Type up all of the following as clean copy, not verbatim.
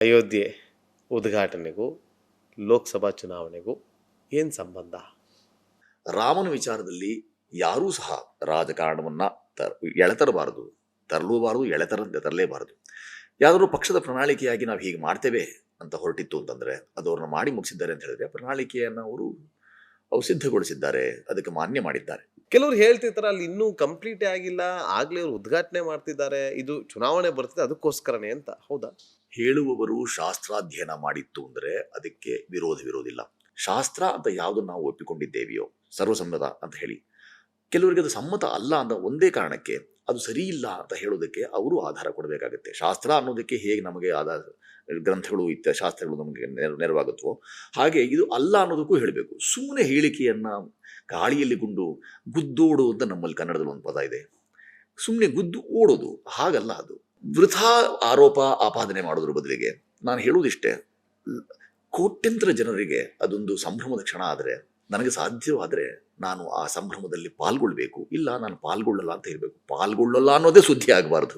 ಅಯೋಧ್ಯೆ ಉದ್ಘಾಟನೆಗೂ ಲೋಕಸಭಾ ಚುನಾವಣೆಗೂ ಏನು ಸಂಬಂಧ? ರಾಮನ ವಿಚಾರದಲ್ಲಿ ಯಾರೂ ಸಹ ರಾಜಕಾರಣವನ್ನ ಎಳೆತರಬಾರದು, ತರಲೂಬಾರದು, ತರಲೇಬಾರದು. ಯಾವುದಾದ್ರು ಪಕ್ಷದ ಪ್ರಣಾಳಿಕೆಯಾಗಿ ನಾವು ಹೀಗೆ ಮಾಡ್ತೇವೆ ಅಂತ ಹೊರಟಿತ್ತು ಅಂತಂದ್ರೆ ಅದು ಅವ್ರನ್ನ ಮಾಡಿ ಮುಗಿಸಿದ್ದಾರೆ ಅಂತ ಹೇಳಿದ್ರೆ ಪ್ರಣಾಳಿಕೆಯನ್ನು ಅವರು ಸಿದ್ಧಗೊಳಿಸಿದ್ದಾರೆ, ಅದಕ್ಕೆ ಮಾನ್ಯ ಮಾಡಿದ್ದಾರೆ. ಕೆಲವ್ರು ಹೇಳ್ತಿರ್ತಾರೆ ಅಲ್ಲಿ ಇನ್ನೂ ಕಂಪ್ಲೀಟ್ ಆಗಿಲ್ಲ, ಆಗ್ಲೇ ಅವ್ರು ಉದ್ಘಾಟನೆ ಮಾಡ್ತಿದ್ದಾರೆ, ಇದು ಚುನಾವಣೆ ಬರ್ತಿದೆ ಅದಕ್ಕೋಸ್ಕರನೇ ಅಂತ. ಹೌದಾ? ಹೇಳುವವರು ಶಾಸ್ತ್ರಾಧ್ಯಯನ ಮಾಡಿತ್ತು ಅಂದ್ರೆ ಅದಕ್ಕೆ ವಿರೋಧವಿರೋದಿಲ್ಲ. ಶಾಸ್ತ್ರ ಅಂತ ಯಾವುದು ನಾವು ಒಪ್ಪಿಕೊಂಡಿದ್ದೇವೆಯೋ ಸರ್ವಸಮ್ಮತ ಅಂತ ಹೇಳಿ, ಕೆಲವರಿಗೆ ಅದು ಸಮ್ಮತ ಅಲ್ಲ ಅಂತ ಒಂದೇ ಕಾರಣಕ್ಕೆ ಅದು ಸರಿ ಇಲ್ಲ ಅಂತ ಹೇಳೋದಕ್ಕೆ ಅವರು ಆಧಾರ ಕೊಡಬೇಕಾಗುತ್ತೆ. ಶಾಸ್ತ್ರ ಅನ್ನೋದಕ್ಕೆ ಹೇಗೆ ನಮಗೆ ಆಧಾರ ಗ್ರಂಥಗಳು ಶಾಸ್ತ್ರಗಳು ನಮಗೆ ನೆರವಾಗುತ್ತವೋ ಹಾಗೆ ಇದು ಅಲ್ಲ ಅನ್ನೋದಕ್ಕೂ ಹೇಳಬೇಕು. ಸುಮ್ಮನೆ ಹೇಳಿಕೆಯನ್ನ ಗಾಳಿಯಲ್ಲಿ ಗುದ್ದೋಡು ಅಂತ ನಮ್ಮಲ್ಲಿ ಕನ್ನಡದಲ್ಲಿ ಒಂದು ಪದ ಇದೆ. ಸುಮ್ಮನೆ ಗುದ್ದು ಓಡೋದು ಹಾಗಲ್ಲ, ಅದು ವೃಥಾ ಆರೋಪ ಆಪಾದನೆ ಮಾಡೋದ್ರ ಬದಲಿಗೆ ನಾನು ಹೇಳುವುದಿಷ್ಟೇ, ಕೋಟ್ಯಂತರ ಜನರಿಗೆ ಅದೊಂದು ಸಂಭ್ರಮದ ಕ್ಷಣ ಆದರೆ ನನಗೆ ಸಾಧ್ಯವಾದರೆ ನಾನು ಆ ಸಂಭ್ರಮದಲ್ಲಿ ಪಾಲ್ಗೊಳ್ಬೇಕು, ಇಲ್ಲ ನಾನು ಪಾಲ್ಗೊಳ್ಳಲ್ಲ ಅಂತ ಹೇಳಬೇಕು. ಪಾಲ್ಗೊಳ್ಳಲ್ಲ ಅನ್ನೋದೇ ಸುದ್ದಿ ಆಗಬಾರ್ದು,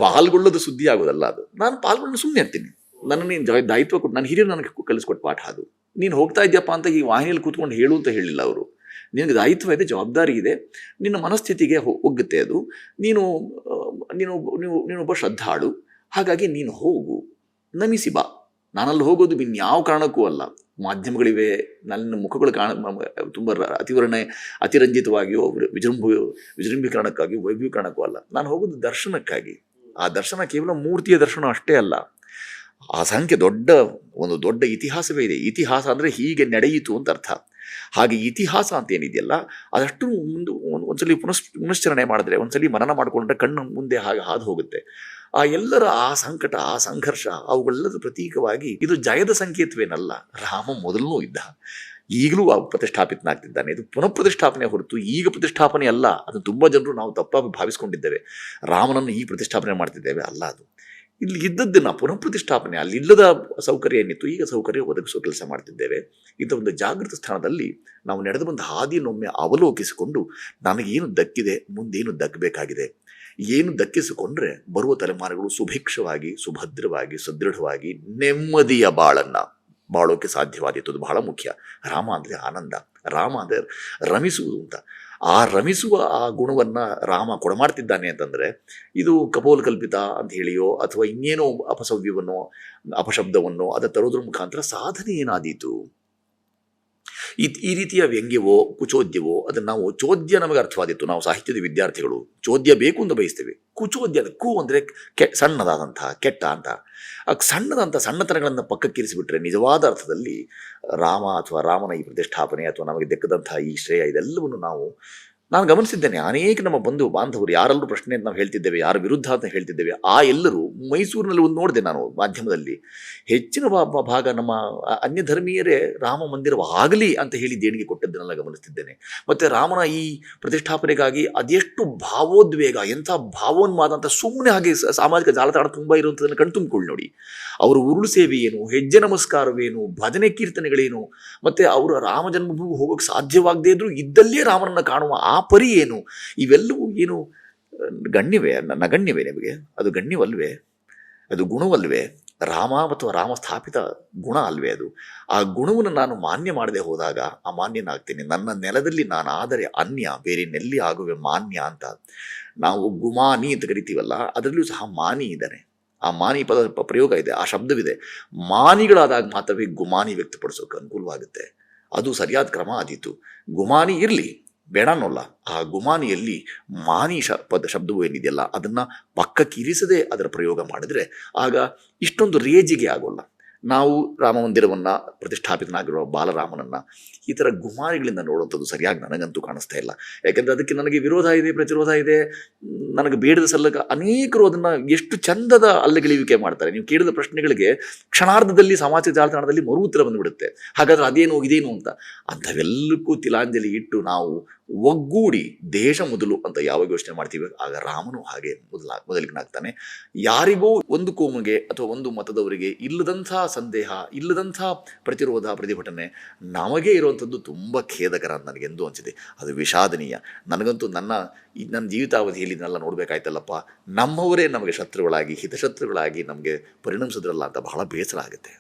ಪಾಲ್ಗೊಳ್ಳೋದು ಸುದ್ದಿ ಆಗೋದಲ್ಲ ಅದು. ನಾನು ಪಾಲ್ಗೊಳ್ಳಲು ಸುಮ್ಮನೆ ಇರ್ತೀನಿ, ನನ್ನ ನೀನು ದಾಯಿತ್ವ ಕೊಟ್ಟು, ನನ್ನ ಹಿರಿಯರು ನನಗೆ ಕಲಿಸ್ಕೊಟ್ಟು ಪಾಠ ಅದು. ನೀನು ಹೋಗ್ತಾ ಇದ್ಯಪ್ಪ ಅಂತ ಈ ವಾಹಿನಿಯಲ್ಲಿ ಕೂತ್ಕೊಂಡು ಹೇಳು ಅಂತ ಹೇಳಿಲ್ಲ ಅವರು. ನಿನಗೆ ದಾಯಿತ್ವ ಇದೆ, ಜವಾಬ್ದಾರಿ ಇದೆ, ನಿನ್ನ ಮನಸ್ಥಿತಿಗೆ ಒಗ್ಗುತ್ತೆ ಅದು. ನೀನೊಬ್ಬ ಶ್ರದ್ಧಾಳು, ಹಾಗಾಗಿ ನೀನು ಹೋಗು, ನಮಿಸಿ ಬಾ. ನಾನಲ್ಲಿ ಹೋಗೋದು ಇನ್ಯಾವ ಕಾರಣಕ್ಕೂ ಅಲ್ಲ. ಮಾಧ್ಯಮಗಳಿವೆ, ನನ್ನ ಮುಖಗಳು ತುಂಬ ಅತಿರಂಜಿತವಾಗಿಯೋ ವಿಜೃಂಭೀಕರಣಕ್ಕಾಗಿಯೋ ವೈಭವೀಕರಣಕ್ಕೂ ಅಲ್ಲ. ನಾನು ಹೋಗೋದು ದರ್ಶನಕ್ಕಾಗಿ. ಆ ದರ್ಶನ ಕೇವಲ ಮೂರ್ತಿಯ ದರ್ಶನ ಅಷ್ಟೇ ಅಲ್ಲ, ಅಸಂಖ್ಯ ಒಂದು ದೊಡ್ಡ ಇತಿಹಾಸವೇ ಇದೆ. ಇತಿಹಾಸ ಅಂದರೆ ಹೀಗೆ ನಡೆಯಿತು ಅಂತ ಅರ್ಥ. ಹಾಗೆ ಇತಿಹಾಸ ಅಂತ ಏನಿದೆಯಲ್ಲ ಅದಷ್ಟು ಒಂದ್ಸಲಿ ಪುನಶ್ಚರಣೆ ಮಾಡಿದ್ರೆ, ಒಂದ್ಸಲಿ ಮನನ ಮಾಡಿಕೊಂಡ್ರೆ ಕಣ್ಣು ಮುಂದೆ ಹಾಗೆ ಹಾದು ಹೋಗುತ್ತೆ. ಆ ಎಲ್ಲರ ಆ ಸಂಕಟ, ಆ ಸಂಘರ್ಷ, ಅವುಗಳೆಲ್ಲದ ಪ್ರತೀಕವಾಗಿ ಇದು ಜಯದ ಸಂಕೇತವೇನಲ್ಲ. ರಾಮ ಮೊದಲನೂ ಇದ್ದ, ಈಗಲೂ ಪ್ರತಿಷ್ಠಾಪಿತನಾಗ್ತಿದ್ದಾನೆ. ಇದು ಪುನಃ ಪ್ರತಿಷ್ಠಾಪನೆ ಹೊರತು ಈಗ ಪ್ರತಿಷ್ಠಾಪನೆ ಅಲ್ಲ. ಅದು ತುಂಬ ಜನರು ನಾವು ತಪ್ಪಾಗಿ ಭಾವಿಸ್ಕೊಂಡಿದ್ದೇವೆ, ರಾಮನನ್ನು ಈಗ ಪ್ರತಿಷ್ಠಾಪನೆ ಮಾಡ್ತಿದ್ದೇವೆ, ಅಲ್ಲ. ಅದು ಇಲ್ಲಿ ಇದ್ದದ್ದನ್ನು ಪುನಃ ಪ್ರತಿಷ್ಠಾಪನೆ, ಅಲ್ಲಿಲ್ಲದ ಸೌಕರ್ಯ ಏನಿತ್ತು ಈಗ ಸೌಕರ್ಯ ಒದಗಿಸೋ ಕೆಲಸ ಮಾಡ್ತಿದ್ದೇವೆ. ಇಂಥ ಒಂದು ಜಾಗೃತ ಸ್ಥಾನದಲ್ಲಿ ನಾವು ನಡೆದು ಬಂದ ಹಾದಿಯನ್ನೊಮ್ಮೆ ಅವಲೋಕಿಸಿಕೊಂಡು ನನಗೇನು ದಕ್ಕಿದೆ, ಮುಂದೇನು ದಕ್ಕಬೇಕಾಗಿದೆ, ಏನು ದಕ್ಕಿಸಿಕೊಂಡ್ರೆ ಬರುವ ತಲೆಮಾರುಗಳು ಸುಭಿಕ್ಷವಾಗಿ, ಸುಭದ್ರವಾಗಿ, ಸದೃಢವಾಗಿ ನೆಮ್ಮದಿಯ ಬಾಳೋಕೆ ಸಾಧ್ಯವಾದೀತು. ಅದು ಬಹಳ ಮುಖ್ಯ. ರಾಮ ಅಂದರೆ ಆನಂದ, ರಾಮ ಅಂದರೆ ರಮಿಸುವುದು ಅಂತ. ಆ ರಮಿಸುವ ಆ ಗುಣವನ್ನು ರಾಮ ಕೊಡಮಾಡ್ತಿದ್ದಾನೆ ಅಂತಂದರೆ ಇದು ಕಪೋಲಕಲ್ಪಿತ ಅಂತ ಹೇಳಿಯೋ ಅಥವಾ ಇನ್ನೇನೋ ಅಪಸವ್ಯವನ್ನೋ ಅಪಶಬ್ದವನ್ನೋ ಅದನ್ನು ತರೋದ್ರ ಮುಖಾಂತರ ಸಾಧನೆ ಏನಾದೀತು? ಈ ರೀತಿಯ ವ್ಯಂಗ್ಯವೋ ಕುಚೋದ್ಯವೋ ಅದನ್ನು ನಾವು, ಚೋದ್ಯ ನಮಗೆ ಅರ್ಥವಾದಿತ್ತು, ನಾವು ಸಾಹಿತ್ಯದ ವಿದ್ಯಾರ್ಥಿಗಳು ಚೋದ್ಯ ಬೇಕು ಅಂತ ಬಯಸ್ತೇವೆ. ಕುಚೋದ್ಯ, ಕು ಅಂದರೆ ಸಣ್ಣದಾದಂಥ, ಕೆಟ್ಟ ಅಂತ. ಆ ಸಣ್ಣತನಗಳನ್ನು ಪಕ್ಕಕ್ಕಿರಿಸಿಬಿಟ್ರೆ ನಿಜವಾದ ಅರ್ಥದಲ್ಲಿ ರಾಮ ಅಥವಾ ರಾಮನ ಈ ಪ್ರತಿಷ್ಠಾಪನೆ ಅಥವಾ ನಮಗೆ ದಕ್ಕದಂತಹ ಈ ಶ್ರೇಯ ಇದೆಲ್ಲವನ್ನು ನಾನು ಗಮನಿಸಿದ್ದೇನೆ. ಅನೇಕ ನಮ್ಮ ಬಂಧು ಬಾಂಧವರು ಯಾರೆಲ್ಲರೂ ಪ್ರಶ್ನೆ ಅಂತ ನಾವು ಹೇಳ್ತಿದ್ದೇವೆ, ಯಾರ ವಿರುದ್ಧ ಅಂತ ಹೇಳ್ತಿದ್ದೇವೆ, ಆ ಎಲ್ಲರೂ ಮೈಸೂರಿನಲ್ಲಿ ಒಂದು ನೋಡಿದೆ ನಾನು ಮಾಧ್ಯಮದಲ್ಲಿ, ಹೆಚ್ಚಿನ ಭಾಗ ನಮ್ಮ ಅನ್ಯ ಧರ್ಮೀಯರೇ ರಾಮ ಮಂದಿರವಾಗಲಿ ಅಂತ ಹೇಳಿ ದೇಣಿಗೆ ಕೊಟ್ಟದ್ದನ್ನೆಲ್ಲ ಗಮನಿಸ್ತಿದ್ದೇನೆ. ಮತ್ತು ರಾಮನ ಈ ಪ್ರತಿಷ್ಠಾಪನೆಗಾಗಿ ಅದೆಷ್ಟು ಭಾವೋದ್ವೇಗ, ಎಂಥ ಭಾವೋನ್ಮಾದ ಅಂತ ಸುಮ್ಮನೆ ಹಾಗೆ ಸಾಮಾಜಿಕ ಜಾಲತಾಣ ತುಂಬ ಇರುವಂಥದ್ದನ್ನು ಕಣ್ತುಂಬಿಕೊಳ್ಳಿ ನೋಡಿ. ಅವರು ಉರುಳು ಸೇವೆ ಏನು, ಹೆಜ್ಜೆ ನಮಸ್ಕಾರವೇನು, ಭಜನೆ ಕೀರ್ತನೆಗಳೇನು, ಮತ್ತು ಅವರು ರಾಮ ಜನ್ಮಭೂಮಿಗೆ ಹೋಗೋಕ್ಕೆ ಸಾಧ್ಯವಾಗದೇ ಇದ್ರೂ ಇದ್ದಲ್ಲೇ ರಾಮನನ್ನು ಕಾಣುವ ಆ ಪರಿ ಏನು, ಇವೆಲ್ಲವೂ ಏನು ನಗಣ್ಯವೇ ನಿಮಗೆ? ಅದು ಗಣ್ಯವಲ್ವೇ? ಅದು ಗುಣವಲ್ವೇ? ರಾಮ ಮತ್ತು ರಾಮ ಸ್ಥಾಪಿತ ಗುಣ ಅಲ್ವೇ ಅದು? ಆ ಗುಣವನ್ನು ನಾನು ಮಾನ್ಯ ಮಾಡದೆ ಹೋದಾಗ ಅಮಾನ್ಯನಾಗ್ತೇನೆ. ನನ್ನ ನೆಲದಲ್ಲಿ ನಾನು ಆದರೆ ಅನ್ಯ, ಬೇರೆ ನೆಲ್ಲಿ ಆಗುವೆ ಮಾನ್ಯ ಅಂತ. ನಾವು ಗುಮಾನಿ ಅಂತ ಕರಿತೀವಲ್ಲ, ಅದರಲ್ಲೂ ಸಹ ಮಾನಿ ಇದ್ದಾನೆ. ಆ ಮಾನಿ ಪದ ಪ್ರಯೋಗ ಇದೆ, ಆ ಶಬ್ದವಿದೆ. ಮಾನಿಗಳಾದಾಗ ಮಾತ್ರವೇ ಗುಮಾನಿ ವ್ಯಕ್ತಪಡಿಸೋಕೆ ಅನುಕೂಲವಾಗುತ್ತೆ. ಅದು ಸರಿಯಾದ ಕ್ರಮ ಆದೀತು. ಗುಮಾನಿ ಇರಲಿ, ಬೇಡ ಅನ್ನೋಲ್ಲ. ಆ ಗುಮಾನಿಯಲ್ಲಿ ಮಾನಿ ಶಬ್ದವೂ ಏನಿದೆಯಲ್ಲ ಅದನ್ನು ಪಕ್ಕಕ್ಕಿರಿಸದೆ ಅದರ ಪ್ರಯೋಗ ಮಾಡಿದರೆ ಆಗ ಇಷ್ಟೊಂದು ರೇಜಿಗೆ ಆಗೋಲ್ಲ. ನಾವು ರಾಮ ಮಂದಿರವನ್ನು ಪ್ರತಿಷ್ಠಾಪಿತನಾಗಿರುವ ಬಾಲರಾಮನನ್ನು ಈ ಥರ ಗುಮಾನಿಗಳಿಂದ ನೋಡುವಂಥದ್ದು ಸರಿಯಾಗಿ ನನಗಂತೂ ಕಾಣಿಸ್ತಾ ಇಲ್ಲ. ಯಾಕೆಂದರೆ ಅದಕ್ಕೆ ನನಗೆ ವಿರೋಧ ಇದೆ, ಪ್ರತಿರೋಧ ಇದೆ. ನನಗೆ ಬೇಡದ ಸಲ್ಲಗ ಅನೇಕರು ಅದನ್ನು ಎಷ್ಟು ಚಂದದ ಅಲ್ಲಗೆಳೆಯುವಿಕೆ ಮಾಡ್ತಾರೆ. ನೀವು ಕೇಳಿದ ಪ್ರಶ್ನೆಗಳಿಗೆ ಕ್ಷಣಾರ್ಧದಲ್ಲಿ ಸಾಮಾಜಿಕ ಜಾಲತಾಣದಲ್ಲಿ ಮರು ಉತ್ತರ ಬಂದುಬಿಡುತ್ತೆ. ಹಾಗಾದರೆ ಅದೇನು ಇದೇನು ಅಂತ. ಅಂಥವೆಲ್ಲಕ್ಕೂ ತಿಲಾಂಜಲಿ ಇಟ್ಟು ನಾವು ಒಗ್ಗೂಡಿ ದೇಶ ಮೊದಲು ಅಂತ ಯಾವಾಗ ಯೋಚನೆ ಮಾಡ್ತೀವಿ ಆಗ ರಾಮನು ಹಾಗೆ ಮೊದಲಿಗನಾಗ್ತಾನೆ. ಯಾರಿಗೋ ಒಂದು ಕೋಮಿಗೆ ಅಥವಾ ಒಂದು ಮತದವರಿಗೆ ಇಲ್ಲದಂಥ ಸಂದೇಹ, ಇಲ್ಲದಂಥ ಪ್ರತಿರೋಧ, ಪ್ರತಿಭಟನೆ ನಮಗೆ ಇರುವಂಥದ್ದು ತುಂಬ ಖೇದಕರ ಅಂತ ನನಗೆಂದು ಅನಿಸಿದೆ. ಅದು ವಿಷಾದನೀಯ. ನನಗಂತೂ ನನ್ನ ಜೀವಿತಾವಧಿಯಲ್ಲಿ ಇದನ್ನೆಲ್ಲ ನೋಡಬೇಕಾಯ್ತಲ್ಲಪ್ಪ, ನಮ್ಮವರೇ ನಮಗೆ ಶತ್ರುಗಳಾಗಿ, ಹಿತಶತ್ರುಗಳಾಗಿ ನಮಗೆ ಪರಿಣಮಿಸಿದ್ರಲ್ಲ ಅಂತ ಬಹಳ ಬೇಸರ ಆಗುತ್ತೆ.